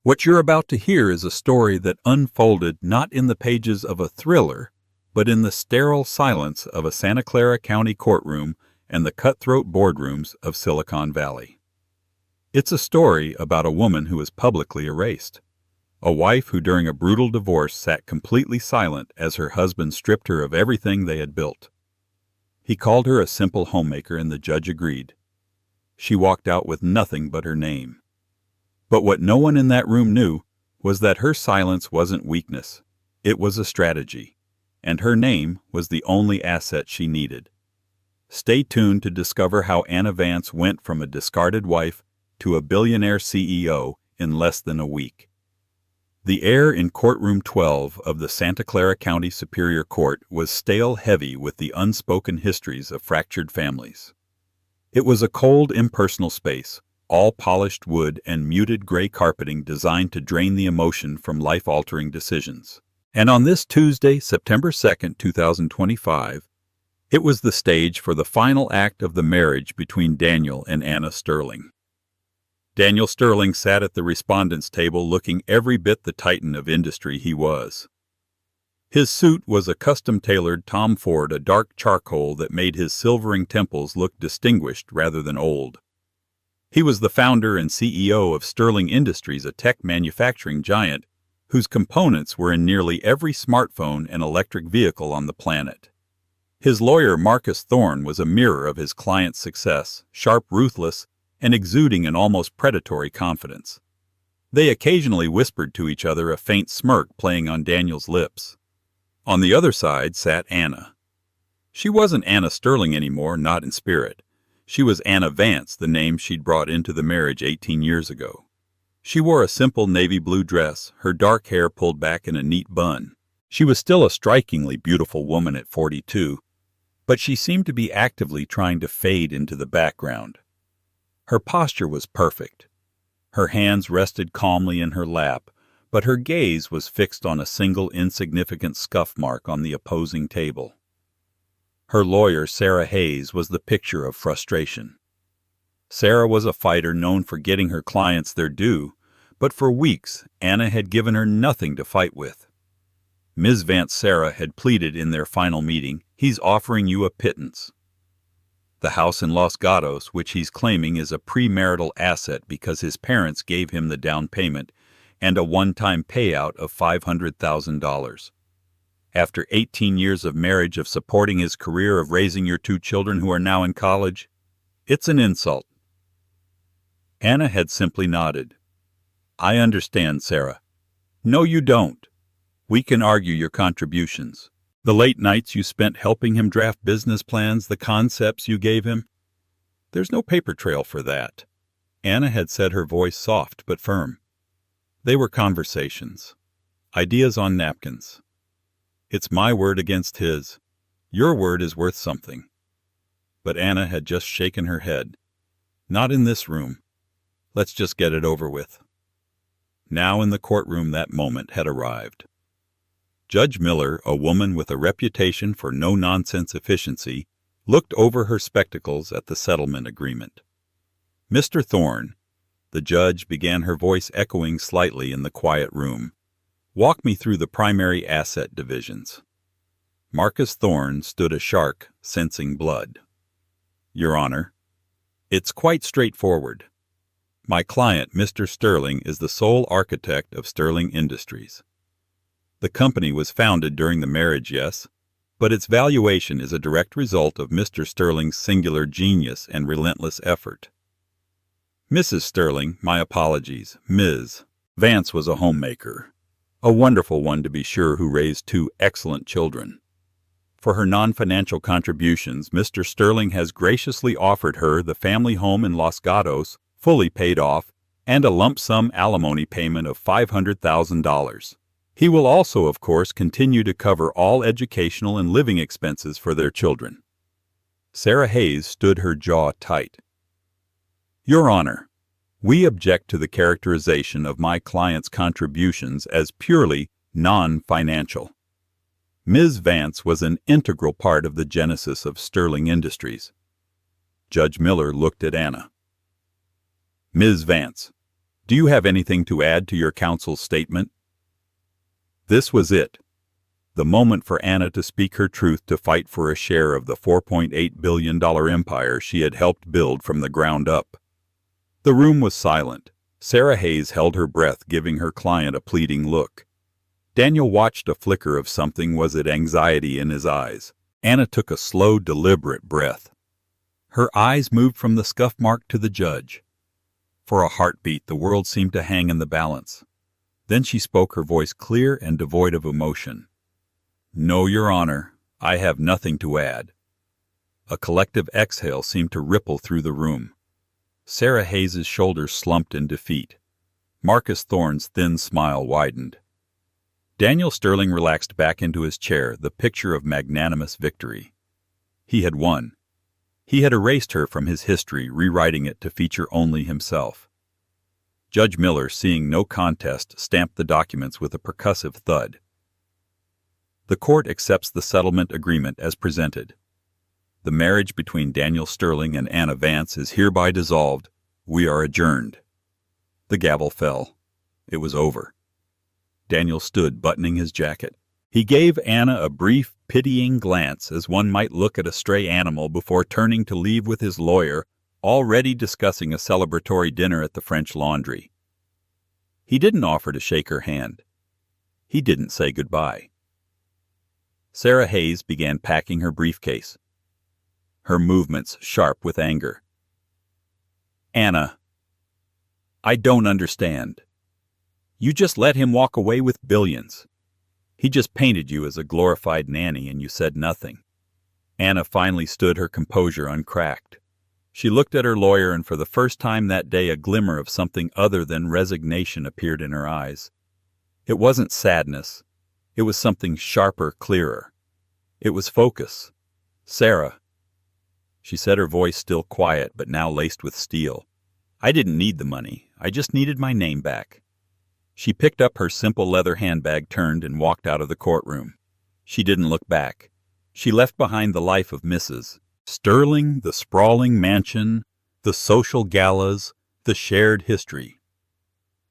What you're about to hear is a story that unfolded not in the pages of a thriller, but in the sterile silence of a Santa Clara County courtroom and the cutthroat boardrooms of Silicon Valley. It's a story about a woman who was publicly erased, a wife who during a brutal divorce sat completely silent as her husband stripped her of everything they had built. He called her a simple homemaker and the judge agreed. She walked out with nothing but her name. But what no one in that room knew was that her silence wasn't weakness, it was a strategy, and her name was the only asset she needed. Stay tuned to discover how Anna Vance went from a discarded wife to a billionaire CEO in less than a week. The air in courtroom 12 of the Santa Clara County Superior Court was stale heavy with the unspoken histories of fractured families. It was a cold, impersonal space, all polished wood and muted gray carpeting designed to drain the emotion from life-altering decisions. And on this Tuesday, September 2nd, 2025, it was the stage for the final act of the marriage between Daniel and Anna Sterling. Daniel Sterling sat at the respondents' table looking every bit the titan of industry he was. His suit was a custom-tailored Tom Ford, a dark charcoal that made his silvering temples look distinguished rather than old. He was the founder and CEO of Sterling Industries, a tech manufacturing giant whose components were in nearly every smartphone and electric vehicle on the planet. His lawyer, Marcus Thorne, was a mirror of his client's success, sharp, ruthless, and exuding an almost predatory confidence. They occasionally whispered to each other, a faint smirk playing on Daniel's lips. On the other side sat Anna. She wasn't Anna Sterling anymore, not in spirit. She was Anna Vance, the name she'd brought into the marriage 18 years ago. She wore a simple navy blue dress, her dark hair pulled back in a neat bun. She was still a strikingly beautiful woman at 42, but she seemed to be actively trying to fade into the background. Her posture was perfect. Her hands rested calmly in her lap, but her gaze was fixed on a single insignificant scuff mark on the opposing table. Her lawyer, Sarah Hayes, was the picture of frustration. Sarah was a fighter known for getting her clients their due, but for weeks Anna had given her nothing to fight with. Ms. Vance Sarah had pleaded in their final meeting, "He's offering you a pittance." The house in Los Gatos, which he's claiming is a premarital asset because his parents gave him the down payment and a one-time payout of $500,000. After 18 years of marriage, of supporting his career, of raising your 2 children who are now in college, it's an insult. Anna had simply nodded. "I understand, Sarah." "No, you don't. We can argue your contributions. The late nights you spent helping him draft business plans, the concepts you gave him. There's no paper trail for that." Anna had said, her voice soft but firm. They were conversations. Ideas on napkins. It's my word against his. Your word is worth something. But Anna had just shaken her head. "Not in this room. Let's just get it over with." Now in the courtroom that moment had arrived. Judge Miller, a woman with a reputation for no-nonsense efficiency, looked over her spectacles at the settlement agreement. "Mr. Thorne," the judge began, her voice echoing slightly in the quiet room, "walk me through the primary asset divisions." Marcus Thorne stood a shark, sensing blood. "Your Honor, it's quite straightforward. My client, Mr. Sterling, is the sole architect of Sterling Industries. The company was founded during the marriage, yes, but its valuation is a direct result of Mr. Sterling's singular genius and relentless effort. Mrs. Sterling, my apologies, Ms. Vance was a homemaker. A wonderful one, to be sure, who raised 2 excellent children. For her non-financial contributions, Mr. Sterling has graciously offered her the family home in Los Gatos, fully paid off, and a lump sum alimony payment of $500,000. He will also, of course, continue to cover all educational and living expenses for their children." Sarah Hayes stood her jaw tight. "Your Honor, we object to the characterization of my client's contributions as purely non-financial. Ms. Vance was an integral part of the genesis of Sterling Industries." Judge Miller looked at Anna. "Ms. Vance, Do you have anything to add to your counsel's statement? This was it. The moment for Anna to speak her truth, to fight for a share of the $4.8 billion empire she had helped build from the ground up. The room was silent. Sarah Hayes held her breath, giving her client a pleading look. Daniel watched a flicker of something. Was it anxiety in his eyes? Anna took a slow, deliberate breath. Her eyes moved from the scuff mark to the judge. For a heartbeat, the world seemed to hang in the balance. Then she spoke, her voice clear and devoid of emotion. No, Your Honor, I have nothing to add. A collective exhale seemed to ripple through the room. Sarah Hayes's shoulders slumped in defeat. Marcus Thorne's thin smile widened. Daniel Sterling relaxed back into his chair, the picture of magnanimous victory. He had won. He had erased her from his history, rewriting it to feature only himself. Judge Miller, seeing no contest, stamped the documents with a percussive thud. The court accepts the settlement agreement as presented. The marriage between Daniel Sterling and Anna Vance is hereby dissolved. We are adjourned. The gavel fell. It was over. Daniel stood, buttoning his jacket. He gave Anna a brief, pitying glance, as one might look at a stray animal, before turning to leave with his lawyer, already discussing a celebratory dinner at the French Laundry. He didn't offer to shake her hand. He didn't say goodbye. Sarah Hayes began packing her briefcase, her movements sharp with anger. Anna, I don't understand. You just let him walk away with billions. He just painted you as a glorified nanny, and you said nothing. Anna finally stood, her composure uncracked. She looked at her lawyer, and for the first time that day a glimmer of something other than resignation appeared in her eyes. It wasn't sadness. It was something sharper, clearer. It was focus. Sarah. She said, her voice still quiet but now laced with steel. I didn't need the money. I just needed my name back. She picked up her simple leather handbag, turned, and walked out of the courtroom. She didn't look back. She left behind the life of Mrs. Sterling, the sprawling mansion, the social galas, the shared history.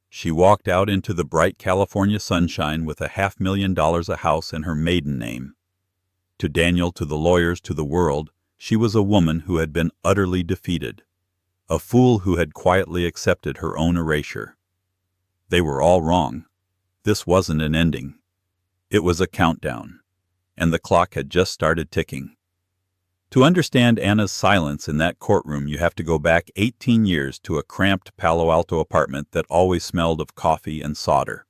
She walked out into the bright California sunshine with $500,000 a house and her maiden name. To Daniel, to the lawyers, to the world, she was a woman who had been utterly defeated, a fool who had quietly accepted her own erasure. They were all wrong. This wasn't an ending. It was a countdown, and the clock had just started ticking. To understand Anna's silence in that courtroom, you have to go back 18 years to a cramped Palo Alto apartment that always smelled of coffee and solder.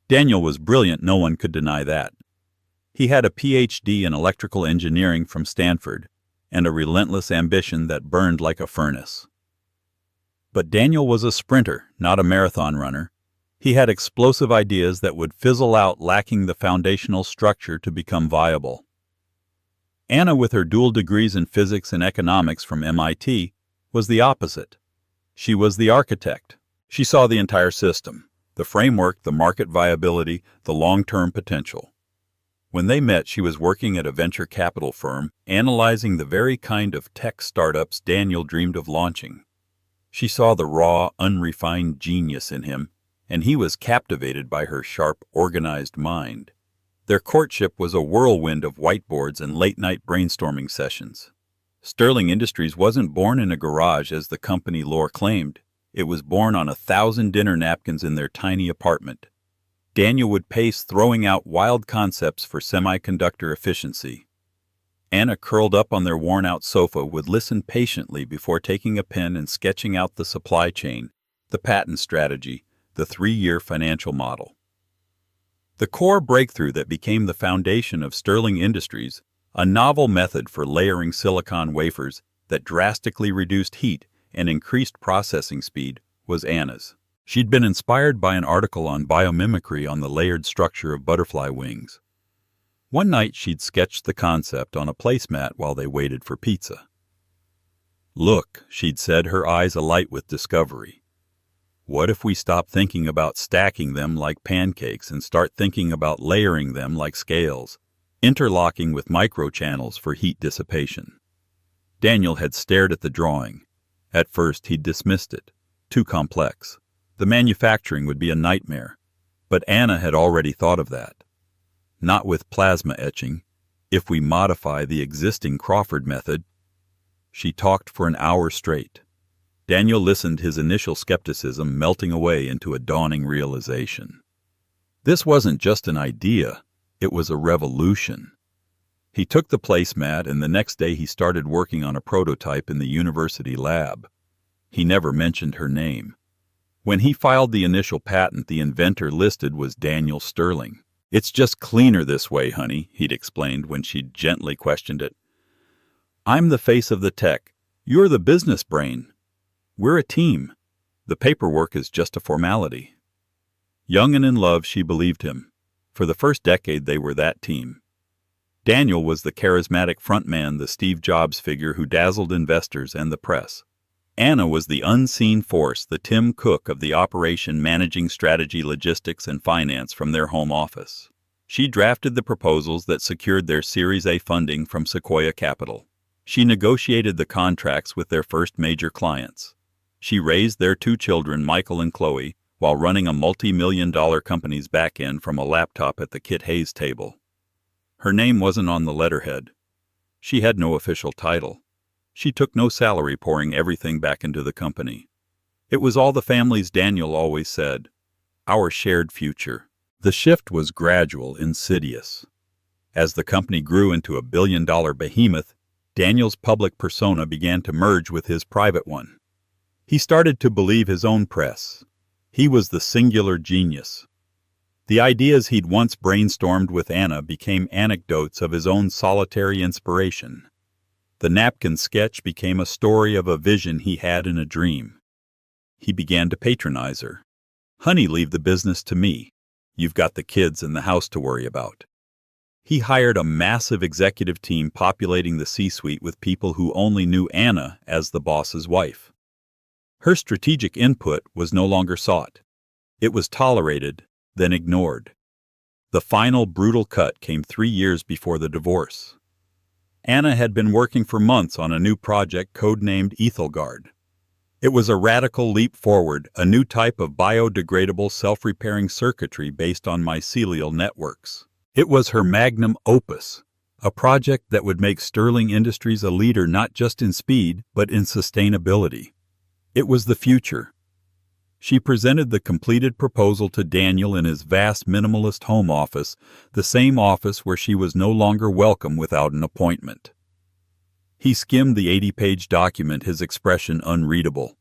Daniel was brilliant, no one could deny that. He had a Ph.D. in electrical engineering from Stanford, and a relentless ambition that burned like a furnace. But Daniel was a sprinter, not a marathon runner. He had explosive ideas that would fizzle out, lacking the foundational structure to become viable. Anna, with her dual degrees in physics and economics from MIT, was the opposite. She was the architect. She saw the entire system, the framework, the market viability, the long-term potential. When they met, she was working at a venture capital firm, analyzing the very kind of tech startups Daniel dreamed of launching. She saw the raw, unrefined genius in him, and he was captivated by her sharp, organized mind. Their courtship was a whirlwind of whiteboards and late-night brainstorming sessions. Sterling Industries wasn't born in a garage, as the company lore claimed. It was born on 1,000 dinner napkins in their tiny apartment. Daniel would pace, throwing out wild concepts for semiconductor efficiency. Anna, curled up on their worn-out sofa, would listen patiently before taking a pen and sketching out the supply chain, the patent strategy, the 3-year financial model. The core breakthrough that became the foundation of Sterling Industries, a novel method for layering silicon wafers that drastically reduced heat and increased processing speed, was Anna's. She'd been inspired by an article on biomimicry on the layered structure of butterfly wings. One night she'd sketched the concept on a placemat while they waited for pizza. Look, she'd said, her eyes alight with discovery. What if we stop thinking about stacking them like pancakes and start thinking about layering them like scales, interlocking with microchannels for heat dissipation? Daniel had stared at the drawing. At first he'd dismissed it. Too complex. The manufacturing would be a nightmare, but Anna had already thought of that. Not with plasma etching. If we modify the existing Crawford method. She talked for an hour straight. Daniel listened, his initial skepticism melting away into a dawning realization. This wasn't just an idea, it was a revolution. He took the placemat, and the next day he started working on a prototype in the university lab. He never mentioned her name. When he filed the initial patent, the inventor listed was Daniel Sterling. "It's just cleaner this way, honey," he'd explained when she gently questioned it. "I'm the face of the tech. You're the business brain. We're a team. The paperwork is just a formality." Young and in love, she believed him. For the first decade, they were that team. Daniel was the charismatic frontman, the Steve Jobs figure who dazzled investors and the press. Anna was the unseen force, the Tim Cook of the operation, managing strategy, logistics, and finance from their home office. She drafted the proposals that secured their Series A funding from Sequoia Capital. She negotiated the contracts with their first major clients. She raised their 2 children, Michael and Chloe, while running a multi-million-dollar company's back end from a laptop at the Kit Hayes table. Her name wasn't on the letterhead. She had no official title. She took no salary, pouring everything back into the company. It was all the family's, Daniel always said. Our shared future. The shift was gradual, insidious. As the company grew into a billion-dollar behemoth, Daniel's public persona began to merge with his private one. He started to believe his own press. He was the singular genius. The ideas he'd once brainstormed with Anna became anecdotes of his own solitary inspiration. The napkin sketch became a story of a vision he had in a dream. He began to patronize her. "Honey, leave the business to me. You've got the kids and the house to worry about." He hired a massive executive team populating the C-suite with people who only knew Anna as the boss's wife. Her strategic input was no longer sought. It was tolerated, then ignored. The final brutal cut came 3 years before the divorce. Anna had been working for months on a new project codenamed Aethelgard. It was a radical leap forward, a new type of biodegradable self-repairing circuitry based on mycelial networks. It was her magnum opus, a project that would make Sterling Industries a leader not just in speed, but in sustainability. It was the future. She presented the completed proposal to Daniel in his vast minimalist home office, the same office where she was no longer welcome without an appointment. He skimmed the 80-page document, his expression unreadable.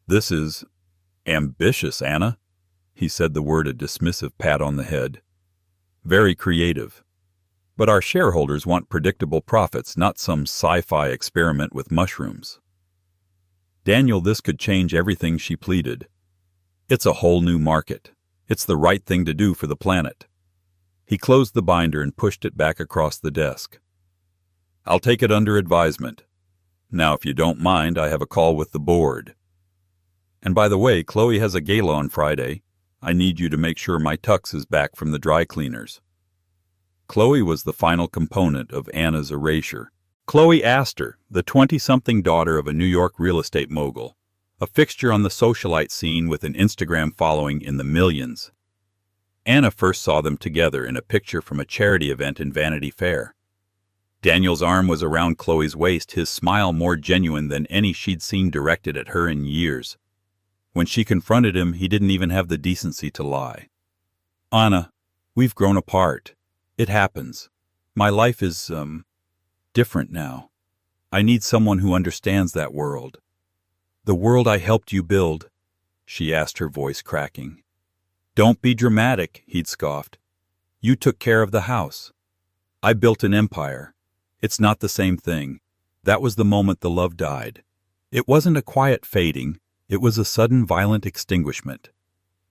"This is ambitious, Anna," he said, the word a dismissive pat on the head. "Very creative. But our shareholders want predictable profits, not some sci-fi experiment with mushrooms." "Daniel, this could change everything," she pleaded. "It's a whole new market. It's the right thing to do for the planet." He closed the binder and pushed it back across the desk. "I'll take it under advisement. Now, if you don't mind, I have a call with the board. And by the way, Chloe has a gala on Friday. I need you to make sure my tux is back from the dry cleaners." Chloe was the final component of Anna's erasure. Chloe Astor, the 20-something daughter of a New York real estate mogul, a fixture on the socialite scene with an Instagram following in the millions. Anna first saw them together in a picture from a charity event in Vanity Fair. Daniel's arm was around Chloe's waist, his smile more genuine than any she'd seen directed at her in years. When she confronted him, he didn't even have the decency to lie. "Anna, we've grown apart. It happens. My life is, different now. I need someone who understands that world. The world I helped you build," she asked, her voice cracking. "Don't be dramatic," he'd scoffed. "You took care of the house. I built an empire. It's not the same thing." That was the moment the love died. It wasn't a quiet fading. It was a sudden violent extinguishment.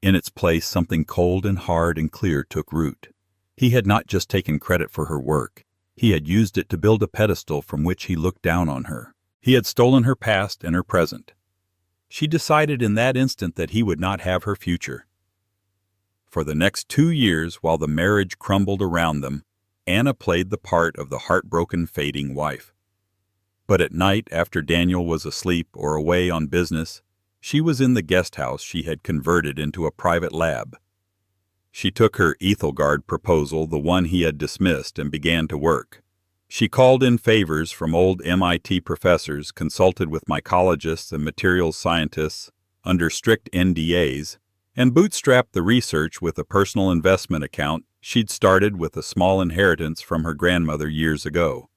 In its place, something cold and hard and clear took root. He had not just taken credit for her work. He had used it to build a pedestal from which he looked down on her. He had stolen her past and her present. She decided in that instant that he would not have her future. For the next 2 years, while the marriage crumbled around them, Anna played the part of the heartbroken, fading wife. But at night, after Daniel was asleep or away on business, She was in the guest house she had converted into a private lab. She took her Aethelgard proposal, the one he had dismissed, and began to work. She called in favors from old MIT professors, consulted with mycologists and materials scientists under strict NDAs, and bootstrapped the research with a personal investment account she'd started with a small inheritance from her grandmother years ago.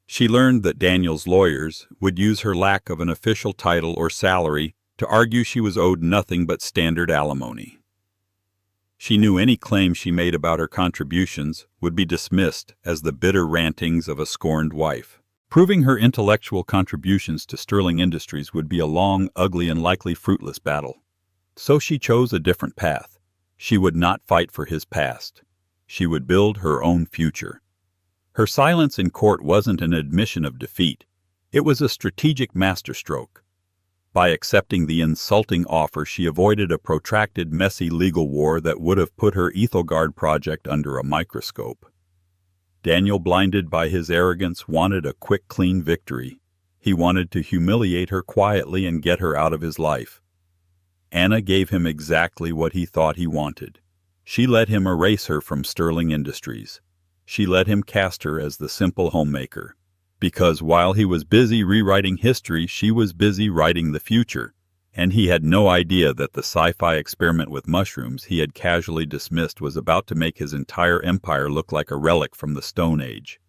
She learned that Daniel's lawyers would use her lack of an official title or salary to argue she was owed nothing but standard alimony. She knew any claim she made about her contributions would be dismissed as the bitter rantings of a scorned wife. Proving her intellectual contributions to Sterling Industries would be a long, ugly, and likely fruitless battle. So she chose a different path. She would not fight for his past. She would build her own future. Her silence in court wasn't an admission of defeat. It was a strategic masterstroke. By accepting the insulting offer, she avoided a protracted, messy legal war that would have put her Aethelgard project under a microscope. Daniel, blinded by his arrogance, wanted a quick, clean victory. He wanted to humiliate her quietly and get her out of his life. Anna gave him exactly what he thought he wanted. She let him erase her from Sterling Industries. She let him cast her as the simple homemaker. Because while he was busy rewriting history, she was busy writing the future, and he had no idea that the sci-fi experiment with mushrooms he had casually dismissed was about to make his entire empire look like a relic from the Stone Age.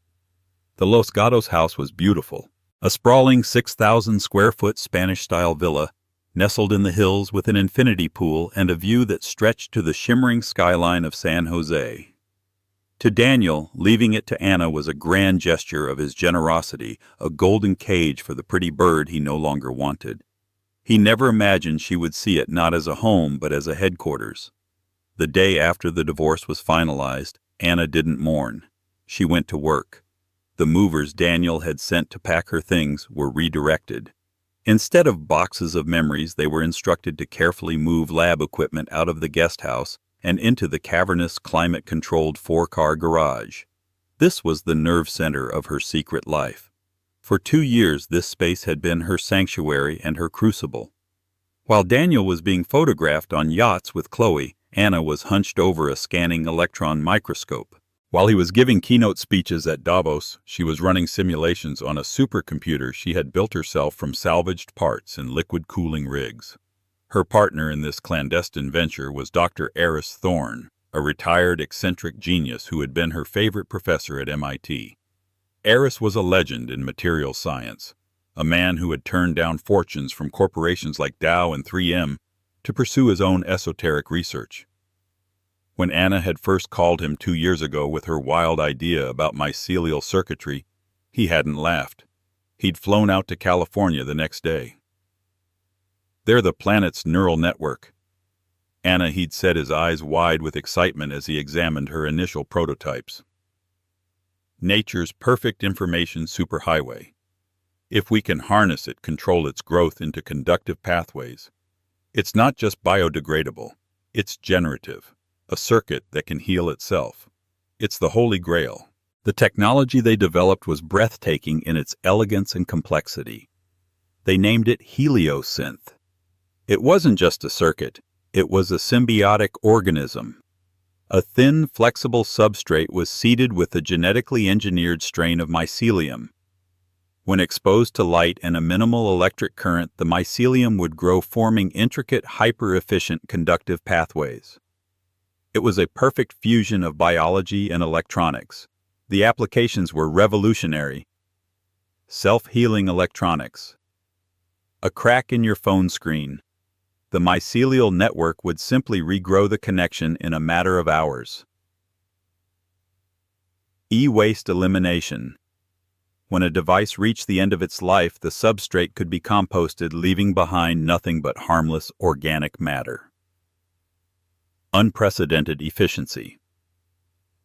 The Los Gatos house was beautiful, a sprawling 6,000-square-foot Spanish-style villa, nestled in the hills with an infinity pool and a view that stretched to the shimmering skyline of San Jose. To Daniel, leaving it to Anna was a grand gesture of his generosity, a golden cage for the pretty bird he no longer wanted. He never imagined she would see it not as a home but as a headquarters. The day after the divorce was finalized, Anna didn't mourn. She went to work. The movers Daniel had sent to pack her things were redirected. Instead of boxes of memories, they were instructed to carefully move lab equipment out of the guest house and into the cavernous, climate-controlled 4-car garage. This was the nerve center of her secret life. For 2 years, this space had been her sanctuary and her crucible. While Daniel was being photographed on yachts with Chloe, Anna was hunched over a scanning electron microscope. While he was giving keynote speeches at Davos, she was running simulations on a supercomputer she had built herself from salvaged parts in liquid cooling rigs. Her partner in this clandestine venture was Dr. Eris Thorne, a retired eccentric genius who had been her favorite professor at MIT. Eris was a legend in materials science, a man who had turned down fortunes from corporations like Dow and 3M to pursue his own esoteric research. When Anna had first called him 2 years ago with her wild idea about mycelial circuitry, he hadn't laughed. He'd flown out to California the next day. "They're the planet's neural network." Anna, he'd said, his eyes wide with excitement as he examined her initial prototypes. "Nature's perfect information superhighway. If we can harness it, control its growth into conductive pathways. It's not just biodegradable, it's generative, a circuit that can heal itself. It's the Holy Grail." The technology they developed was breathtaking in its elegance and complexity. They named it Heliosynth. It wasn't just a circuit, it was a symbiotic organism. A thin, flexible substrate was seeded with a genetically engineered strain of mycelium. When exposed to light and a minimal electric current, the mycelium would grow, forming intricate, hyper-efficient conductive pathways. It was a perfect fusion of biology and electronics. The applications were revolutionary. Self-healing electronics. A crack in your phone screen. The mycelial network would simply regrow the connection in a matter of hours. E-waste elimination. When a device reached the end of its life, the substrate could be composted, leaving behind nothing but harmless organic matter. Unprecedented efficiency.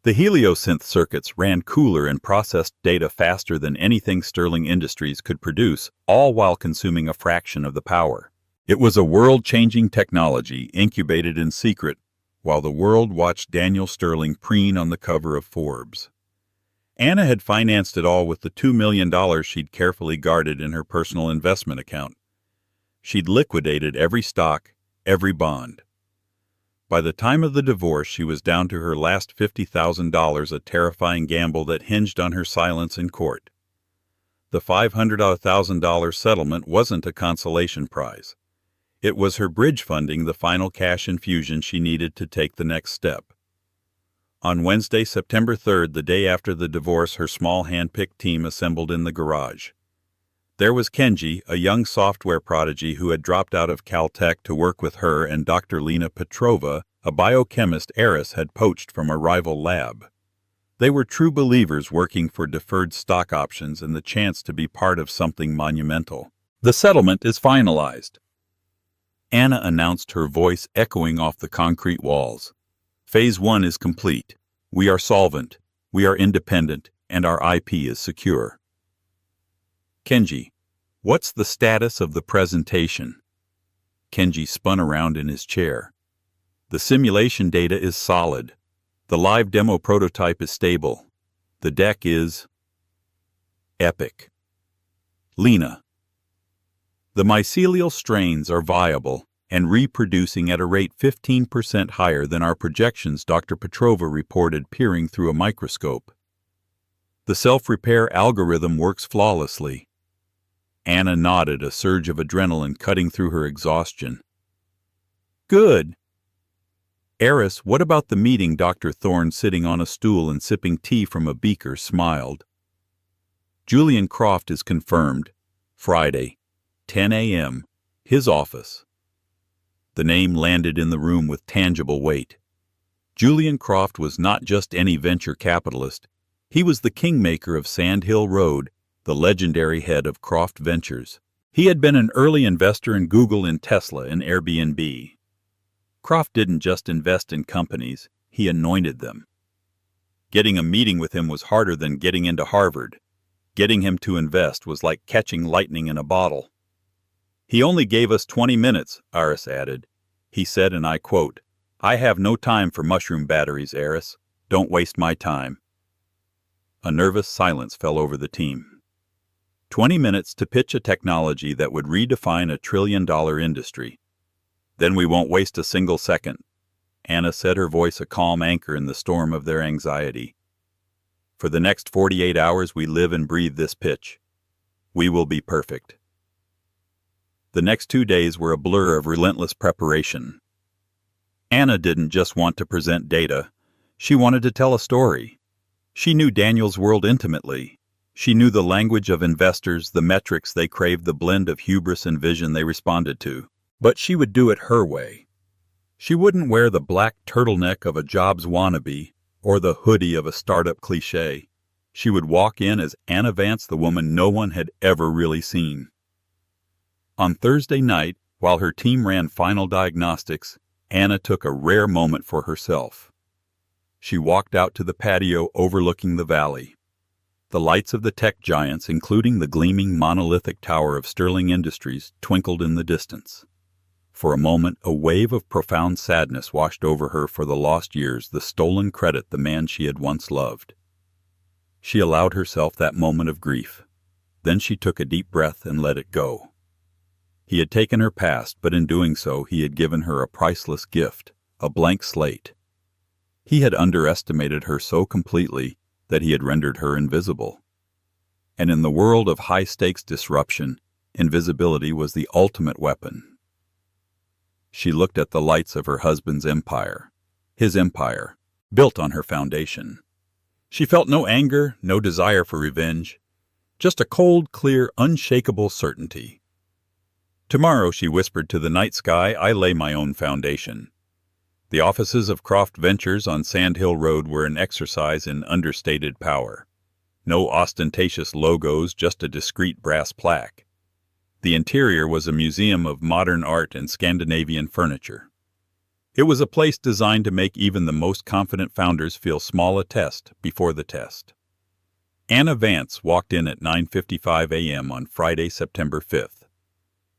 The Heliosynth circuits ran cooler and processed data faster than anything Sterling Industries could produce, all while consuming a fraction of the power. It was a world-changing technology incubated in secret while the world watched Daniel Sterling preen on the cover of Forbes. Anna had financed it all with the $2 million she'd carefully guarded in her personal investment account. She'd liquidated every stock, every bond. By the time of the divorce, she was down to her last $50,000, a terrifying gamble that hinged on her silence in court. The $500,000 settlement wasn't a consolation prize. It was her bridge funding, the final cash infusion she needed to take the next step. On Wednesday, September 3rd, the day after the divorce, her small hand-picked team assembled in the garage. There was Kenji, a young software prodigy who had dropped out of Caltech to work with her, and Dr. Lena Petrova, a biochemist Eris had poached from a rival lab. They were true believers working for deferred stock options and the chance to be part of something monumental. "The settlement is finalized," Anna announced, her voice echoing off the concrete walls. "Phase 1 is complete. We are solvent, we are independent, and our IP is secure." "Kenji, what's the status of the presentation?" Kenji spun around in his chair. "The simulation data is solid. The live demo prototype is stable. The deck is epic." "Lena, the mycelial strains are viable and reproducing at a rate 15% higher than our projections," Dr. Petrova reported, peering through a microscope. "The self-repair algorithm works flawlessly." Anna nodded, a surge of adrenaline cutting through her exhaustion. "Good." "Eris, what about the meeting?" Dr. Thorne, sitting on a stool and sipping tea from a beaker, smiled. "Julian Croft is confirmed. Friday, 10 a.m., his office." The name landed in the room with tangible weight. Julian Croft was not just any venture capitalist. He was the kingmaker of Sand Hill Road, the legendary head of Croft Ventures. He had been an early investor in Google, in Tesla, and Airbnb. Croft didn't just invest in companies, he anointed them. Getting a meeting with him was harder than getting into Harvard. Getting him to invest was like catching lightning in a bottle. "He only gave us 20 minutes, Eris added. He said, and I quote, 'I have no time for mushroom batteries, Eris. Don't waste my time.'" A nervous silence fell over the team. 20 minutes to pitch a technology that would redefine a trillion-dollar industry. "Then we won't waste a single second," Anna said, her voice a calm anchor in the storm of their anxiety. "For the next 48 hours we live and breathe this pitch. We will be perfect." The next 2 days were a blur of relentless preparation. Anna didn't just want to present data. She wanted to tell a story. She knew Daniel's world intimately. She knew the language of investors, the metrics they craved, the blend of hubris and vision they responded to. But she would do it her way. She wouldn't wear the black turtleneck of a Jobs wannabe or the hoodie of a startup cliché. She would walk in as Anna Vance, the woman no one had ever really seen. On Thursday night, while her team ran final diagnostics, Anna took a rare moment for herself. She walked out to the patio overlooking the valley. The lights of the tech giants, including the gleaming monolithic tower of Sterling Industries, twinkled in the distance. For a moment, a wave of profound sadness washed over her for the lost years, the stolen credit, the man she had once loved. She allowed herself that moment of grief. Then she took a deep breath and let it go. He had taken her past, but in doing so, he had given her a priceless gift, a blank slate. He had underestimated her so completely that he had rendered her invisible. And in the world of high-stakes disruption, invisibility was the ultimate weapon. She looked at the lights of her husband's empire, his empire, built on her foundation. She felt no anger, no desire for revenge, just a cold, clear, unshakable certainty. "Tomorrow," she whispered to the night sky, "I lay my own foundation." The offices of Croft Ventures on Sand Hill Road were an exercise in understated power. No ostentatious logos, just a discreet brass plaque. The interior was a museum of modern art and Scandinavian furniture. It was a place designed to make even the most confident founders feel small a test before the test. Anna Vance walked in at 9:55 a.m. on Friday, September 5th.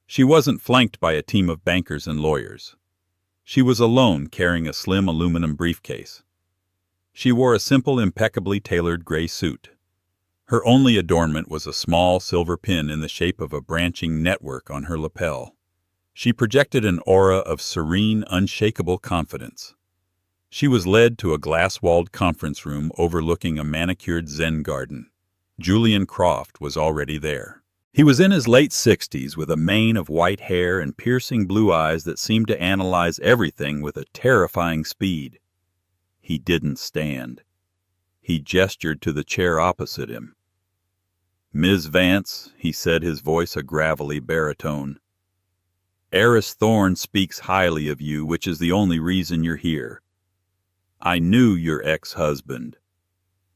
She wasn't flanked by a team of bankers and lawyers. She was alone, carrying a slim aluminum briefcase. She wore a simple, impeccably tailored gray suit. Her only adornment was a small silver pin in the shape of a branching network on her lapel. She projected an aura of serene, unshakable confidence. She was led to a glass-walled conference room overlooking a manicured Zen garden. Julian Croft was already there. He was in his late 60s with a mane of white hair and piercing blue eyes that seemed to analyze everything with a terrifying speed. He didn't stand. He gestured to the chair opposite him. "Ms. Vance," he said, his voice a gravelly baritone. "Heiress Thorne speaks highly of you, which is the only reason you're here. I knew your ex-husband,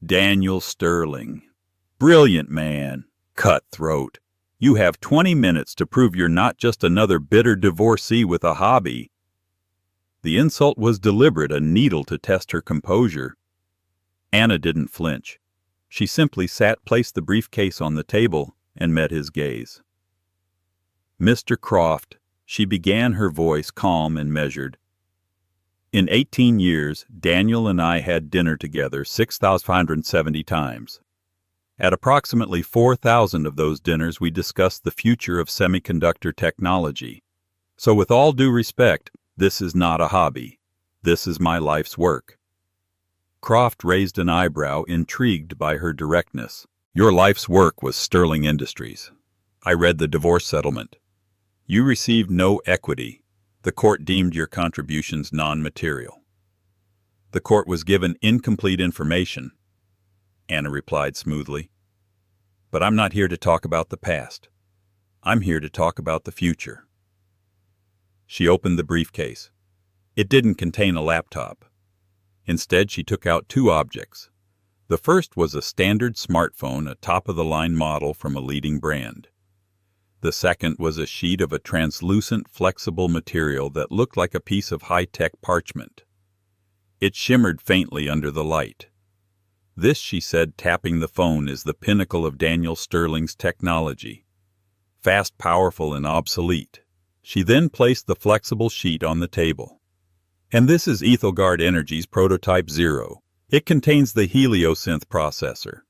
Daniel Sterling. Brilliant man, cutthroat. You have 20 minutes to prove you're not just another bitter divorcee with a hobby." The insult was deliberate, a needle to test her composure. Anna didn't flinch. She simply placed the briefcase on the table, and met his gaze. "Mr. Croft," she began, her voice calm and measured. "In 18 years, Daniel and I had dinner together 6,570 times. At approximately 4,000 of those dinners we discussed the future of semiconductor technology. So with all due respect, this is not a hobby. This is my life's work." Croft raised an eyebrow, intrigued by her directness. "Your life's work was Sterling Industries. I read the divorce settlement. You received no equity. The court deemed your contributions non-material." "The court was given incomplete information," Anna replied smoothly. "But I'm not here to talk about the past. I'm here to talk about the future." She opened the briefcase. It didn't contain a laptop. Instead, she took out two objects. The first was a standard smartphone, a top-of-the-line model from a leading brand. The second was a sheet of a translucent, flexible material that looked like a piece of high-tech parchment. It shimmered faintly under the light. "This," she said, tapping the phone, "is the pinnacle of Daniel Sterling's technology. Fast, powerful, and obsolete." She then placed the flexible sheet on the table. "And this is Aethelgard Energy's Prototype 0. It contains the Heliosynth processor."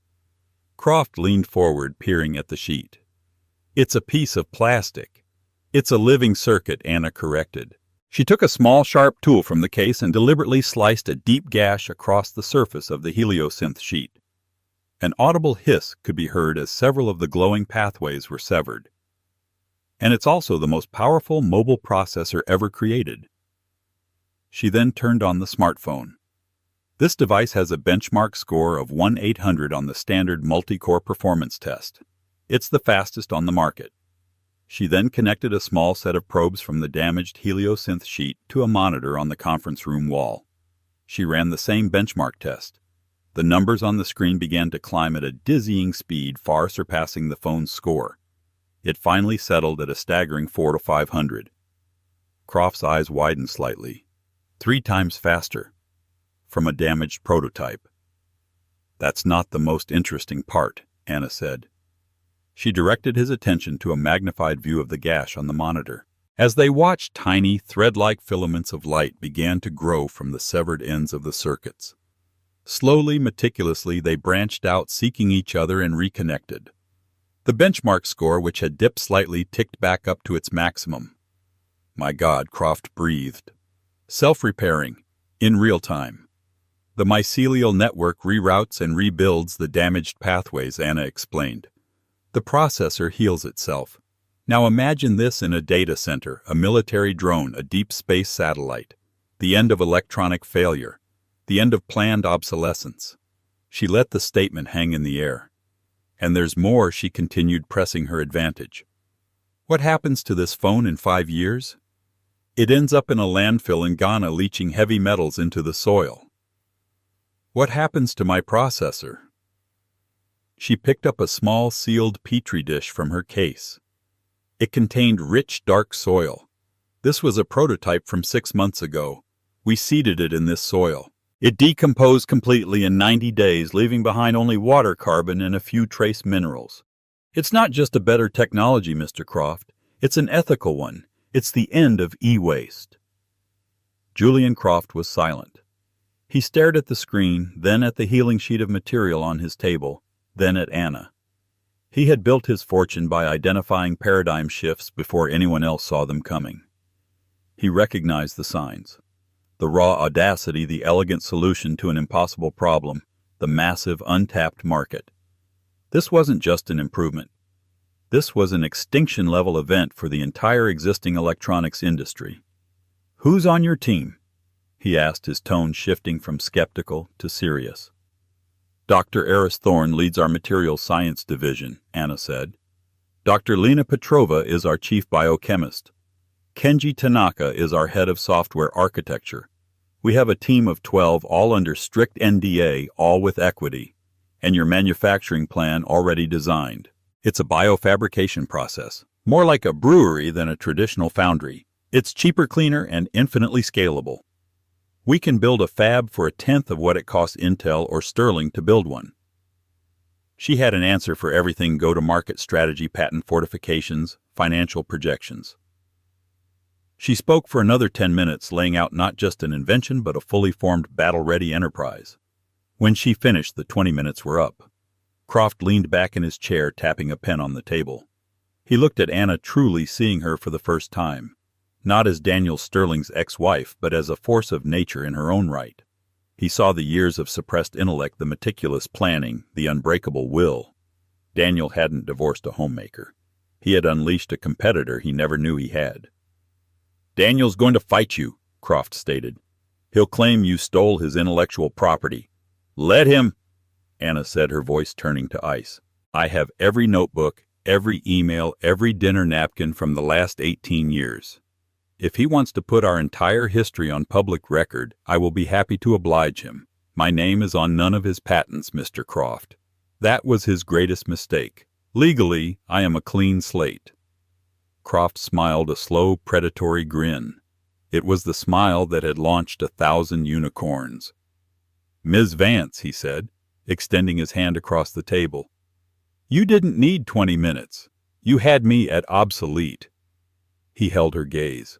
Croft leaned forward, peering at the sheet. "It's a piece of plastic." "It's a living circuit," Anna corrected. She took a small, sharp tool from the case and deliberately sliced a deep gash across the surface of the Heliosynth sheet. An audible hiss could be heard as several of the glowing pathways were severed. "And it's also the most powerful mobile processor ever created." She then turned on the smartphone. "This device has a benchmark score of 1/800 on the standard multi-core performance test. It's the fastest on the market." She then connected a small set of probes from the damaged Heliosynth sheet to a monitor on the conference room wall. She ran the same benchmark test. The numbers on the screen began to climb at a dizzying speed, far surpassing the phone's score. It finally settled at a staggering 4 to 500. Croft's eyes widened slightly. 3 times faster. From a damaged prototype. "That's not the most interesting part," Anna said. She directed his attention to a magnified view of the gash on the monitor. As they watched, tiny, thread-like filaments of light began to grow from the severed ends of the circuits. Slowly, meticulously, they branched out, seeking each other, and reconnected. The benchmark score, which had dipped slightly, ticked back up to its maximum. "My God," Croft breathed. "Self-repairing, in real time. The mycelial network reroutes and rebuilds the damaged pathways," Anna explained. "The processor heals itself. Now imagine this in a data center, a military drone, a deep space satellite. The end of electronic failure. The end of planned obsolescence." She let the statement hang in the air. "And there's more," she continued, pressing her advantage. "What happens to this phone in 5 years? It ends up in a landfill in Ghana, leaching heavy metals into the soil. What happens to my processor?" She picked up a small sealed petri dish from her case. It contained rich, dark soil. "This was a prototype from 6 months ago. We seeded it in this soil. It decomposed completely in 90 days, leaving behind only water, carbon, and a few trace minerals. It's not just a better technology, Mr. Croft. It's an ethical one. It's the end of e-waste." Julian Croft was silent. He stared at the screen, then at the healing sheet of material on his table, then at Anna. He had built his fortune by identifying paradigm shifts before anyone else saw them coming. He recognized the signs. The raw audacity, the elegant solution to an impossible problem, the massive untapped market. This wasn't just an improvement. This was an extinction-level event for the entire existing electronics industry. "Who's on your team?" he asked, his tone shifting from skeptical to serious. "Dr. Eris Thorne leads our materials science division," Anna said. "Dr. Lena Petrova is our chief biochemist. Kenji Tanaka is our head of software architecture. We have a team of 12, all under strict NDA, all with equity, and your manufacturing plan already designed. It's a biofabrication process, more like a brewery than a traditional foundry. It's cheaper, cleaner, and infinitely scalable. We can build a fab for 1/10 of what it costs Intel or Sterling to build one." She had an answer for everything: go-to-market strategy, patent fortifications, financial projections. She spoke for another 10 minutes, laying out not just an invention but a fully formed, battle-ready enterprise. When she finished, the 20 minutes were up. Croft leaned back in his chair, tapping a pen on the table. He looked at Anna, truly seeing her for the first time, not as Daniel Sterling's ex-wife, but as a force of nature in her own right. He saw the years of suppressed intellect, the meticulous planning, the unbreakable will. Daniel hadn't divorced a homemaker. He had unleashed a competitor he never knew he had. "Daniel's going to fight you," Croft stated. "He'll claim you stole his intellectual property." "Let him," Anna said, her voice turning to ice. "I have every notebook, every email, every dinner napkin from the last 18 years. If he wants to put our entire history on public record, I will be happy to oblige him. My name is on none of his patents, Mr. Croft. That was his greatest mistake. Legally, I am a clean slate." Croft smiled a slow, predatory grin. It was the smile that had launched 1,000 unicorns. "Ms. Vance," he said, extending his hand across the table. "You didn't need 20 minutes. You had me at obsolete." He held her gaze.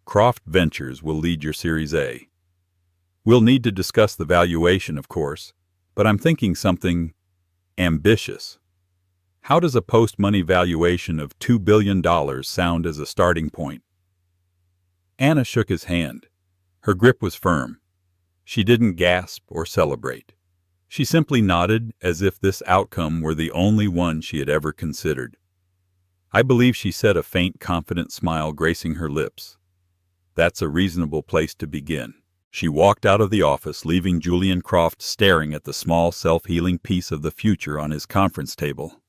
"Croft Ventures will lead your Series A. We'll need to discuss the valuation, of course, but I'm thinking something ambitious. How does a post-money valuation of $2 billion sound as a starting point?" Anna shook his hand. Her grip was firm. She didn't gasp or celebrate. She simply nodded, as if this outcome were the only one she had ever considered. "I believe," she said, a faint, confident smile gracing her lips. "That's a reasonable place to begin." She walked out of the office, leaving Julian Croft staring at the small, self-healing piece of the future on his conference table.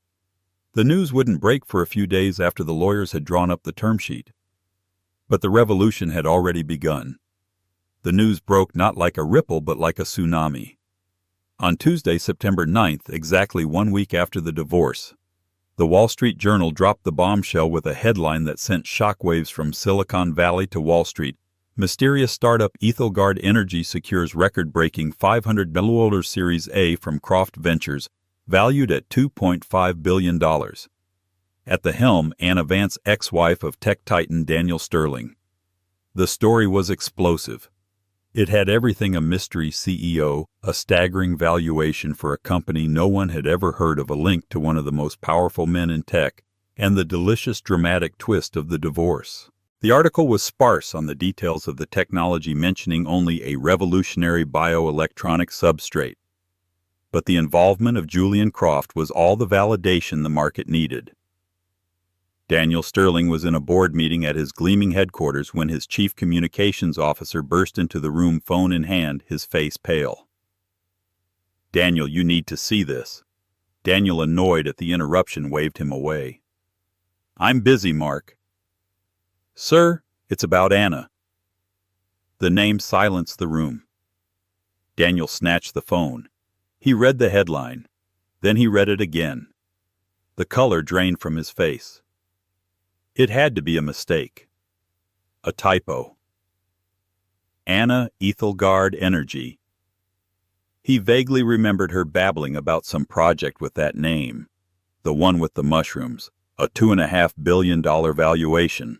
The news wouldn't break for a few days after the lawyers had drawn up the term sheet. But the revolution had already begun. The news broke not like a ripple, but like a tsunami. On Tuesday, September 9th, exactly 1 week after the divorce, the Wall Street Journal dropped the bombshell with a headline that sent shockwaves from Silicon Valley to Wall Street. Mysterious startup Aethelgard Energy secures record-breaking $500 million Series A from Croft Ventures, valued at $2.5 billion. At the helm, Anna Vance, ex-wife of tech titan Daniel Sterling. The story was explosive. It had everything: a mystery CEO, a staggering valuation for a company no one had ever heard of, a link to one of the most powerful men in tech, and the delicious dramatic twist of the divorce. The article was sparse on the details of the technology, mentioning only a revolutionary bioelectronic substrate. But the involvement of Julian Croft was all the validation the market needed. Daniel Sterling was in a board meeting at his gleaming headquarters when his chief communications officer burst into the room, phone in hand, his face pale. "Daniel, you need to see this." Daniel, annoyed at the interruption, waved him away. "I'm busy, Mark." "Sir, it's about Anna." The name silenced the room. Daniel snatched the phone. He read the headline. Then he read it again. The color drained from his face. It had to be a mistake. A typo. Anna Aethelgard Energy. He vaguely remembered her babbling about some project with that name. The one with the mushrooms. A $2.5 billion valuation.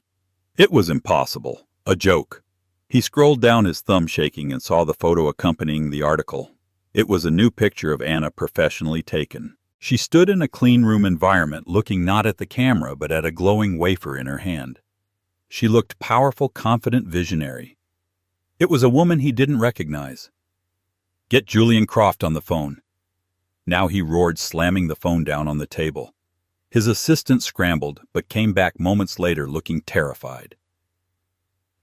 It was impossible. A joke. He scrolled down, his thumb shaking, and saw the photo accompanying the article. It was a new picture of Anna, professionally taken. She stood in a clean room environment, looking not at the camera but at a glowing wafer in her hand. She looked powerful, confident, visionary. It was a woman he didn't recognize. "Get Julian Croft on the phone." Now he roared, slamming the phone down on the table. His assistant scrambled, but came back moments later looking terrified.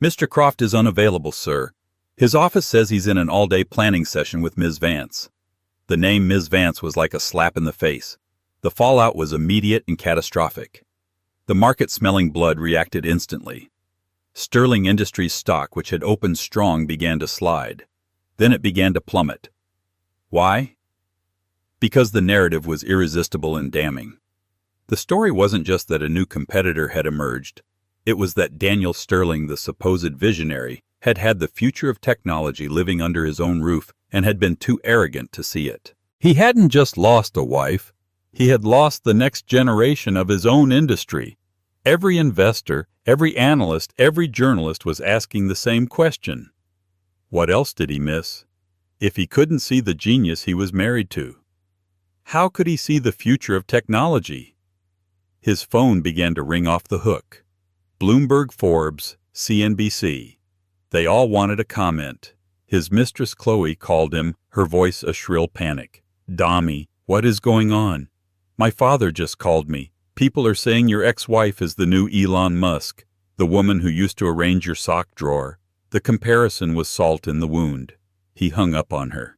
"Mr. Croft is unavailable, sir. His office says he's in an all-day planning session with Ms. Vance." The name Ms. Vance was like a slap in the face. The fallout was immediate and catastrophic. The market, smelling blood, reacted instantly. Sterling Industries stock, which had opened strong, began to slide. Then it began to plummet. Why? Because the narrative was irresistible and damning. The story wasn't just that a new competitor had emerged. It was that Daniel Sterling, the supposed visionary, had had the future of technology living under his own roof and had been too arrogant to see it. He hadn't just lost a wife. He had lost the next generation of his own industry. Every investor, every analyst, every journalist was asking the same question. What else did he miss? If he couldn't see the genius he was married to, how could he see the future of technology? His phone began to ring off the hook. Bloomberg, Forbes, CNBC. They all wanted a comment. His mistress Chloe called him, her voice a shrill panic. "Dommy, what is going on? My father just called me. People are saying your ex-wife is the new Elon Musk, the woman who used to arrange your sock drawer." The comparison was salt in the wound. He hung up on her.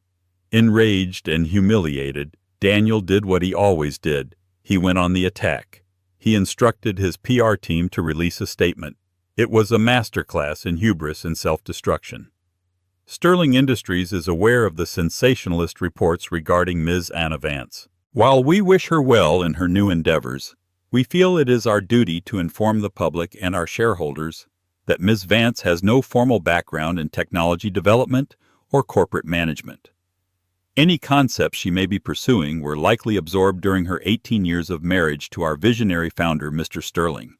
Enraged and humiliated, Daniel did what he always did. He went on the attack. He instructed his PR team to release a statement. It was a masterclass in hubris and self-destruction. Sterling Industries is aware of the sensationalist reports regarding Ms. Anna Vance. While we wish her well in her new endeavors, we feel it is our duty to inform the public and our shareholders that Ms. Vance has no formal background in technology development or corporate management. Any concepts she may be pursuing were likely absorbed during her 18 years of marriage to our visionary founder, Mr. Sterling.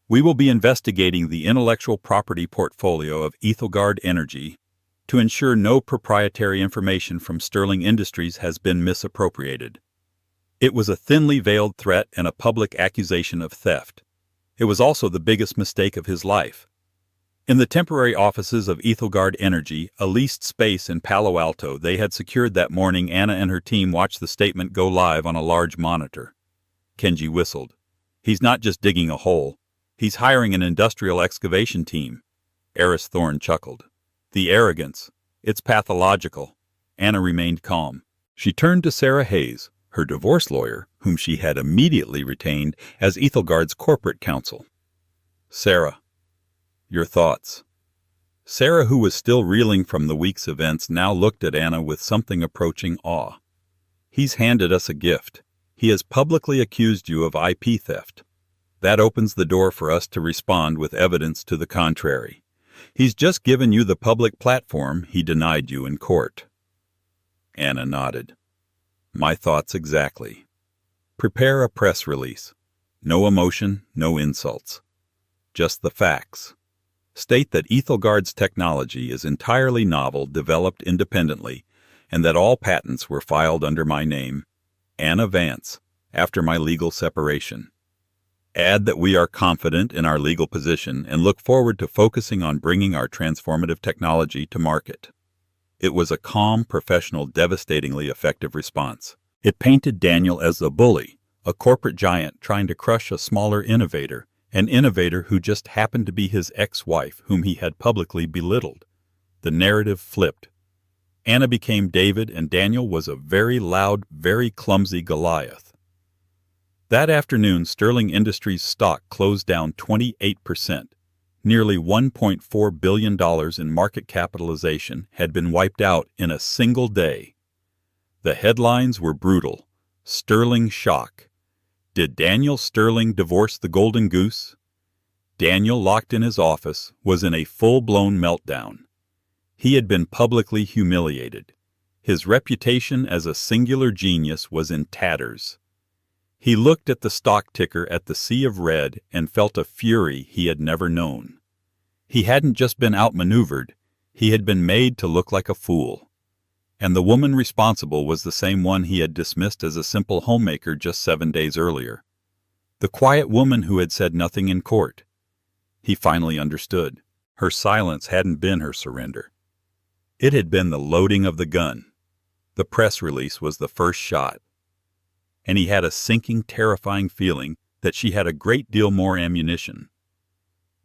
We will be investigating the intellectual property portfolio of Aethelgard Energy to ensure no proprietary information from Sterling Industries has been misappropriated. It was a thinly veiled threat and a public accusation of theft. It was also the biggest mistake of his life. In the temporary offices of Aethelgard Energy, a leased space in Palo Alto they had secured that morning, Anna and her team watched the statement go live on a large monitor. Kenji whistled. "He's not just digging a hole. He's hiring an industrial excavation team." Eris Thorne chuckled. "The arrogance. It's pathological." Anna remained calm. She turned to Sarah Hayes, her divorce lawyer, whom she had immediately retained as Aethelgard's corporate counsel. "Sarah, your thoughts?" Sarah, who was still reeling from the week's events, now looked at Anna with something approaching awe. "He's handed us a gift. He has publicly accused you of IP theft. That opens the door for us to respond with evidence to the contrary. He's just given you the public platform he denied you in court." Anna nodded. "My thoughts exactly. Prepare a press release. No emotion, no insults. Just the facts. State that Aethelgard's technology is entirely novel, developed independently, and that all patents were filed under my name, Anna Vance, after my legal separation. Add that we are confident in our legal position and look forward to focusing on bringing our transformative technology to market." It was a calm, professional, devastatingly effective response. It painted Daniel as a bully, a corporate giant trying to crush a smaller innovator, an innovator who just happened to be his ex-wife, whom he had publicly belittled. The narrative flipped. Anna became David, and Daniel was a very loud, very clumsy Goliath. That afternoon, Sterling Industries stock closed down 28%. Nearly $1.4 billion in market capitalization had been wiped out in a single day. The headlines were brutal. Sterling shock. Did Daniel Sterling divorce the golden goose? Daniel, locked in his office, was in a full-blown meltdown. He had been publicly humiliated. His reputation as a singular genius was in tatters. He looked at the stock ticker at the sea of red and felt a fury he had never known. He hadn't just been outmaneuvered, he had been made to look like a fool. And the woman responsible was the same one he had dismissed as a simple homemaker just 7 days earlier. The quiet woman who had said nothing in court. He finally understood. Her silence hadn't been her surrender. It had been the loading of the gun. The press release was the first shot. And he had a sinking, terrifying feeling that she had a great deal more ammunition.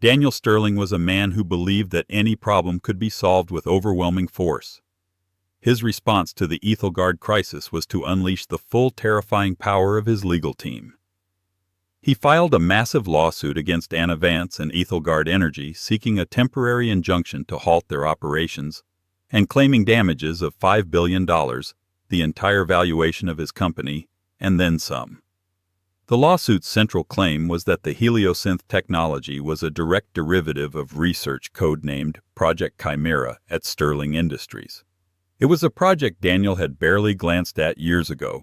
Daniel Sterling was a man who believed that any problem could be solved with overwhelming force. His response to the Aethelgard crisis was to unleash the full terrifying power of his legal team. He filed a massive lawsuit against Anna Vance and Aethelgard Energy, seeking a temporary injunction to halt their operations and claiming damages of $5 billion, the entire valuation of his company, and then some. The lawsuit's central claim was that the Heliosynth technology was a direct derivative of research codenamed Project Chimera at Sterling Industries. It was a project Daniel had barely glanced at years ago,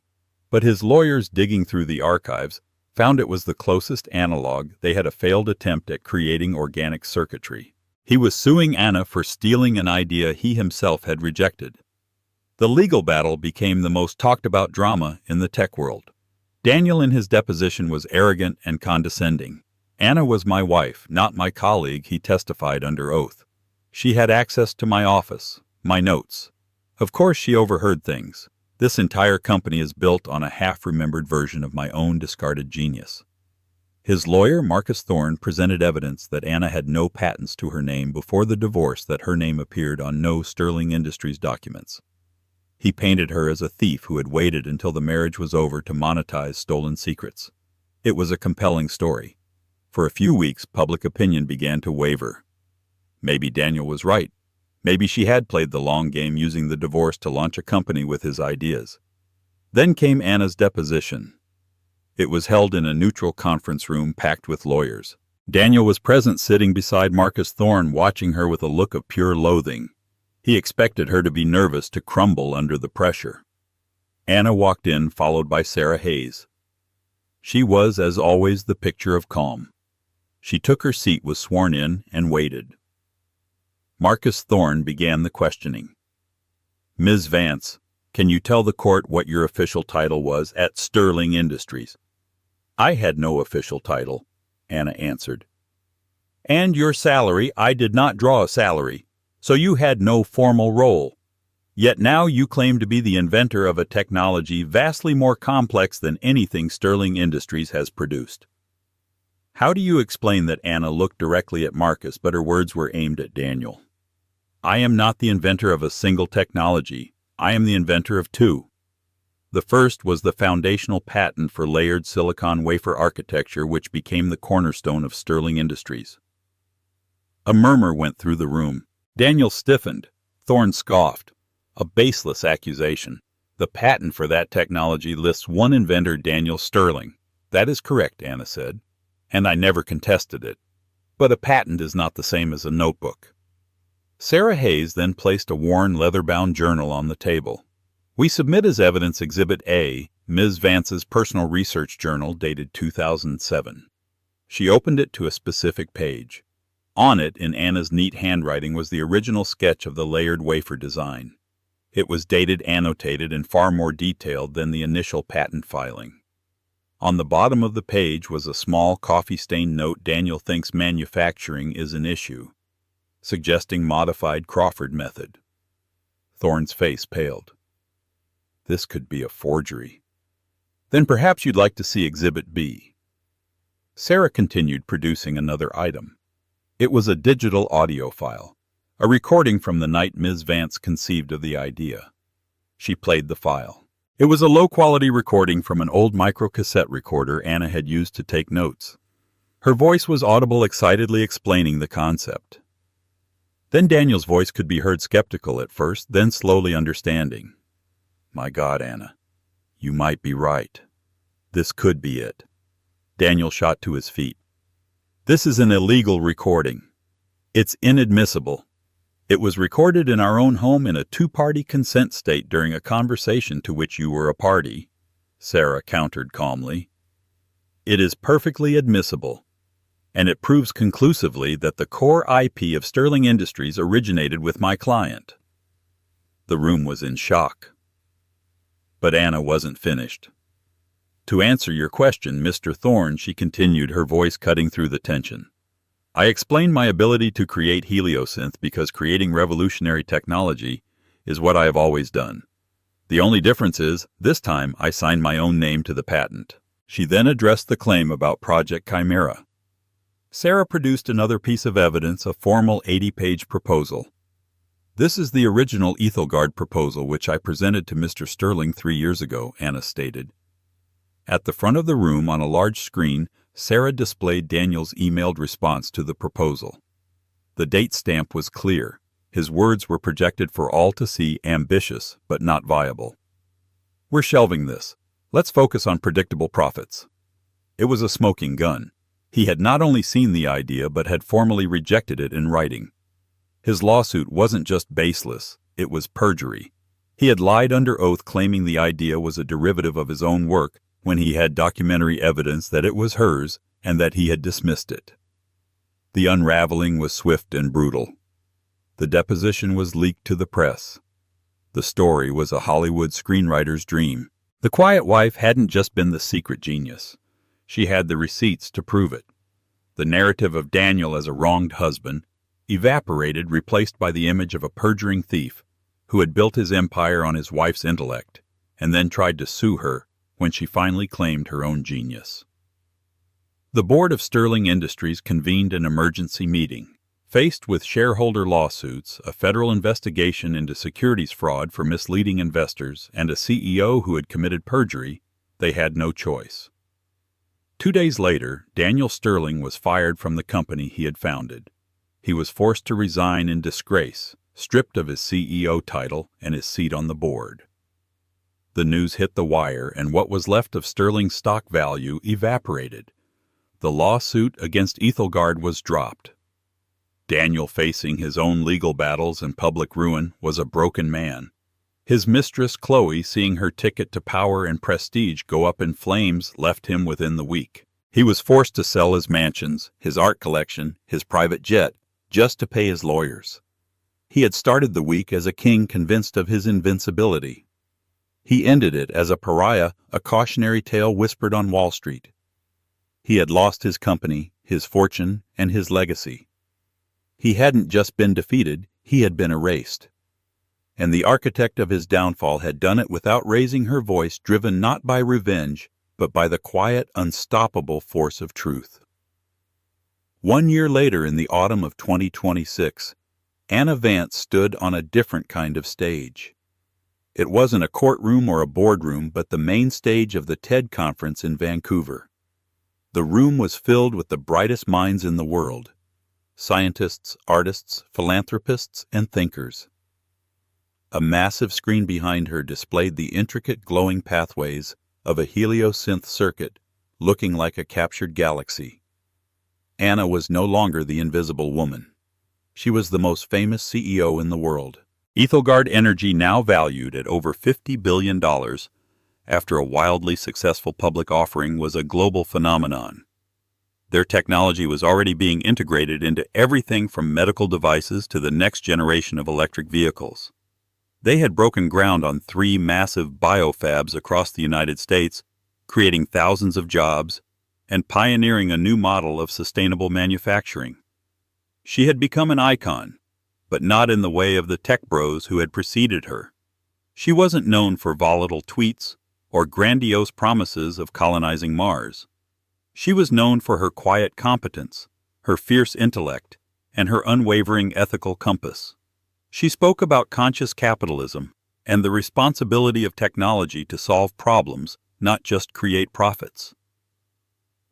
but his lawyers digging through the archives found it was the closest analog they had a failed attempt at creating organic circuitry. He was suing Anna for stealing an idea he himself had rejected. The legal battle became the most talked-about drama in the tech world. Daniel in his deposition was arrogant and condescending. Anna was my wife, not my colleague, he testified under oath. She had access to my office, my notes. Of course she overheard things. This entire company is built on a half-remembered version of my own discarded genius. His lawyer, Marcus Thorne, presented evidence that Anna had no patents to her name before the divorce, that her name appeared on no Sterling Industries documents. He painted her as a thief who had waited until the marriage was over to monetize stolen secrets. It was a compelling story. For a few weeks, public opinion began to waver. Maybe Daniel was right. Maybe she had played the long game, using the divorce to launch a company with his ideas. Then came Anna's deposition. It was held in a neutral conference room packed with lawyers. Daniel was present, sitting beside Marcus Thorne, watching her with a look of pure loathing. He expected her to be nervous, to crumble under the pressure. Anna walked in, followed by Sarah Hayes. She was, as always, the picture of calm. She took her seat, was sworn in, and waited. Marcus Thorne began the questioning. Ms. Vance, can you tell the court what your official title was at Sterling Industries? I had no official title, Anna answered. And your salary? I did not draw a salary. So you had no formal role. Yet now you claim to be the inventor of a technology vastly more complex than anything Sterling Industries has produced. How do you explain that? Anna looked directly at Marcus, but her words were aimed at Daniel. I am not the inventor of a single technology. I am the inventor of two. The first was the foundational patent for layered silicon wafer architecture, which became the cornerstone of Sterling Industries. A murmur went through the room. Daniel stiffened. Thorne scoffed. A baseless accusation. The patent for that technology lists one inventor, Daniel Sterling. That is correct, Anna said, and I never contested it. But a patent is not the same as a notebook. Sarah Hayes then placed a worn, leather-bound journal on the table. We submit as evidence Exhibit A, Ms. Vance's personal research journal dated 2007. She opened it to a specific page. On it, in Anna's neat handwriting, was the original sketch of the layered wafer design. It was dated, annotated, and far more detailed than the initial patent filing. On the bottom of the page was a small coffee-stained note: Daniel thinks manufacturing is an issue, suggesting modified Crawford method. Thorne's face paled. This could be a forgery. Then perhaps you'd like to see Exhibit B. Sarah continued, producing another item. It was a digital audio file, a recording from the night Ms. Vance conceived of the idea. She played the file. It was a low-quality recording from an old microcassette recorder Anna had used to take notes. Her voice was audible, excitedly explaining the concept. Then Daniel's voice could be heard, skeptical at first, then slowly understanding. My God, Anna, you might be right. This could be it. Daniel shot to his feet. This is an illegal recording. It's inadmissible. It was recorded in our own home in a two-party consent state during a conversation to which you were a party, Sarah countered calmly. It is perfectly admissible, and it proves conclusively that the core IP of Sterling Industries originated with my client. The room was in shock. But Anna wasn't finished. "To answer your question, Mr. Thorne," she continued, her voice cutting through the tension, "I explained my ability to create Heliosynth because creating revolutionary technology is what I have always done. The only difference is, this time I signed my own name to the patent." She then addressed the claim about Project Chimera. Sarah produced another piece of evidence, a formal 80-page proposal. "This is the original Aethelgard proposal which I presented to Mr. Sterling 3 years ago," Anna stated. At the front of the room on a large screen, Sarah displayed Daniel's emailed response to the proposal. The date stamp was clear. His words were projected for all to see, ambitious, but not viable. "We're shelving this. Let's focus on predictable profits." It was a smoking gun. He had not only seen the idea, but had formally rejected it in writing. His lawsuit wasn't just baseless, it was perjury. He had lied under oath claiming the idea was a derivative of his own work when he had documentary evidence that it was hers and that he had dismissed it. The unraveling was swift and brutal. The deposition was leaked to the press. The story was a Hollywood screenwriter's dream. The quiet wife hadn't just been the secret genius. She had the receipts to prove it. The narrative of Daniel as a wronged husband evaporated, replaced by the image of a perjuring thief who had built his empire on his wife's intellect and then tried to sue her when she finally claimed her own genius. The board of Sterling Industries convened an emergency meeting. Faced with shareholder lawsuits, a federal investigation into securities fraud for misleading investors, and a CEO who had committed perjury, they had no choice. 2 days later, Daniel Sterling was fired from the company he had founded. He was forced to resign in disgrace, stripped of his CEO title and his seat on the board. The news hit the wire, and what was left of Sterling's stock value evaporated. The lawsuit against Aethelgard was dropped. Daniel, facing his own legal battles and public ruin, was a broken man. His mistress, Chloe, seeing her ticket to power and prestige go up in flames, left him within the week. He was forced to sell his mansions, his art collection, his private jet, just to pay his lawyers. He had started the week as a king convinced of his invincibility. He ended it as a pariah, a cautionary tale whispered on Wall Street. He had lost his company, his fortune, and his legacy. He hadn't just been defeated, he had been erased. And the architect of his downfall had done it without raising her voice, driven not by revenge, but by the quiet, unstoppable force of truth. 1 year later, in the autumn of 2026, Anna Vance stood on a different kind of stage. It wasn't a courtroom or a boardroom, but the main stage of the TED conference in Vancouver. The room was filled with the brightest minds in the world: scientists, artists, philanthropists, and thinkers. A massive screen behind her displayed the intricate glowing pathways of a Heliosynth circuit, looking like a captured galaxy. Anna was no longer the invisible woman. She was the most famous CEO in the world. Aethelgard Energy, now valued at over $50 billion, after a wildly successful public offering, was a global phenomenon. Their technology was already being integrated into everything from medical devices to the next generation of electric vehicles. They had broken ground on 3 massive biofabs across the United States, creating thousands of jobs and pioneering a new model of sustainable manufacturing. She had become an icon, but not in the way of the tech bros who had preceded her. She wasn't known for volatile tweets or grandiose promises of colonizing Mars. She was known for her quiet competence, her fierce intellect, and her unwavering ethical compass. She spoke about conscious capitalism and the responsibility of technology to solve problems, not just create profits.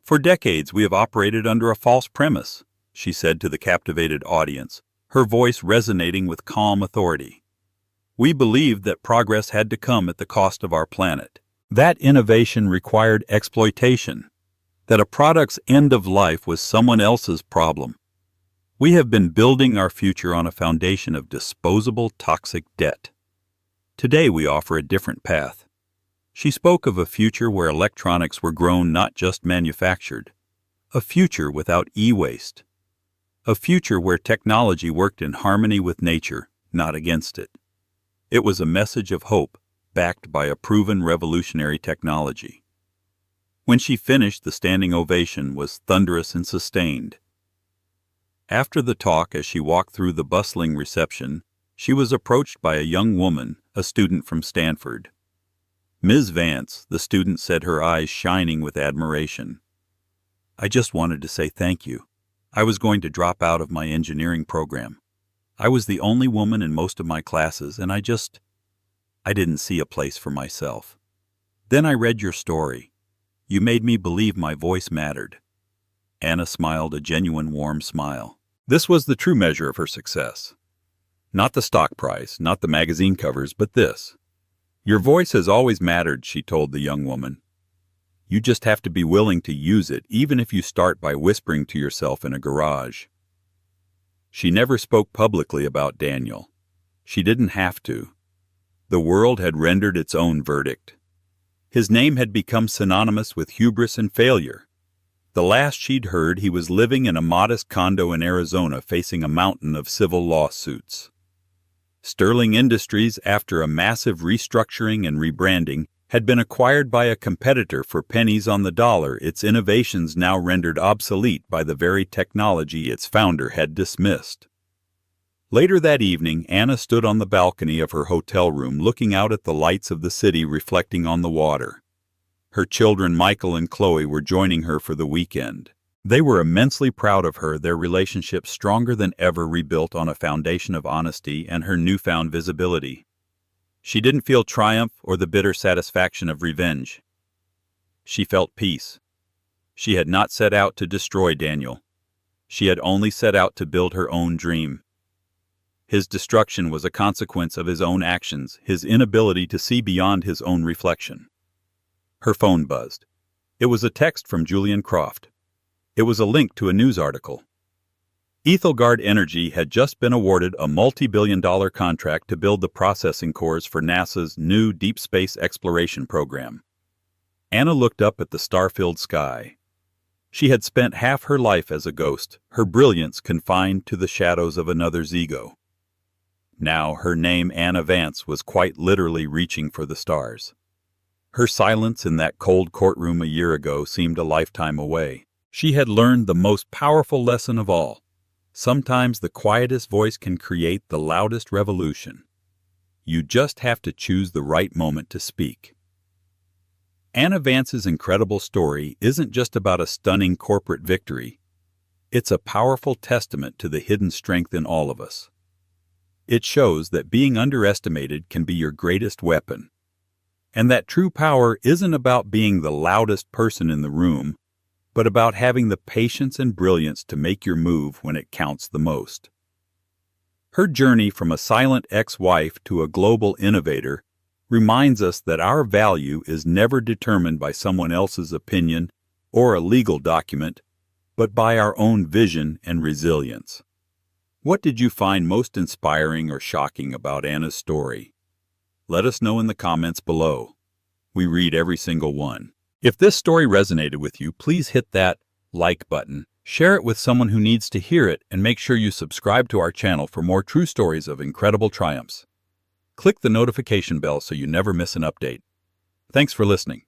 "For decades we have operated under a false premise," she said to the captivated audience, her voice resonating with calm authority. "We believed that progress had to come at the cost of our planet, that innovation required exploitation, that a product's end of life was someone else's problem. We have been building our future on a foundation of disposable, toxic debt. Today we offer a different path." She spoke of a future where electronics were grown, not just manufactured, a future without e-waste, a future where technology worked in harmony with nature, not against it. It was a message of hope, backed by a proven revolutionary technology. When she finished, the standing ovation was thunderous and sustained. After the talk, as she walked through the bustling reception, she was approached by a young woman, a student from Stanford. Ms. Vance, the student said, her eyes shining with admiration. "I just wanted to say thank you. I was going to drop out of my engineering program. I was the only woman in most of my classes, and I didn't see a place for myself. Then I read your story. You made me believe my voice mattered." Anna smiled a genuine warm smile. This was the true measure of her success. Not the stock price, not the magazine covers, but this. "Your voice has always mattered," she told the young woman. "You just have to be willing to use it, even if you start by whispering to yourself in a garage." She never spoke publicly about Daniel. She didn't have to. The world had rendered its own verdict. His name had become synonymous with hubris and failure. The last she'd heard, he was living in a modest condo in Arizona facing a mountain of civil lawsuits. Sterling Industries, after a massive restructuring and rebranding, had been acquired by a competitor for pennies on the dollar, its innovations now rendered obsolete by the very technology its founder had dismissed. Later that evening, Anna stood on the balcony of her hotel room looking out at the lights of the city reflecting on the water. Her children Michael and Chloe were joining her for the weekend. They were immensely proud of her, their relationship stronger than ever, rebuilt on a foundation of honesty and her newfound visibility. She didn't feel triumph or the bitter satisfaction of revenge. She felt peace. She had not set out to destroy Daniel. She had only set out to build her own dream. His destruction was a consequence of his own actions, his inability to see beyond his own reflection. Her phone buzzed. It was a text from Julian Croft. It was a link to a news article. Aethelgard Energy had just been awarded a multi-billion-dollar contract to build the processing cores for NASA's new deep space exploration program. Anna looked up at the star-filled sky. She had spent half her life as a ghost, her brilliance confined to the shadows of another's ego. Now her name, Anna Vance, was quite literally reaching for the stars. Her silence in that cold courtroom a year ago seemed a lifetime away. She had learned the most powerful lesson of all. Sometimes the quietest voice can create the loudest revolution. You just have to choose the right moment to speak. Anna Vance's incredible story isn't just about a stunning corporate victory. It's a powerful testament to the hidden strength in all of us. It shows that being underestimated can be your greatest weapon, and that true power isn't about being the loudest person in the room, but about having the patience and brilliance to make your move when it counts the most. Her journey from a silent ex-wife to a global innovator reminds us that our value is never determined by someone else's opinion or a legal document, but by our own vision and resilience. What did you find most inspiring or shocking about Anna's story? Let us know in the comments below. We read every single one. If this story resonated with you, please hit that like button, share it with someone who needs to hear it, and make sure you subscribe to our channel for more true stories of incredible triumphs. Click the notification bell so you never miss an update. Thanks for listening.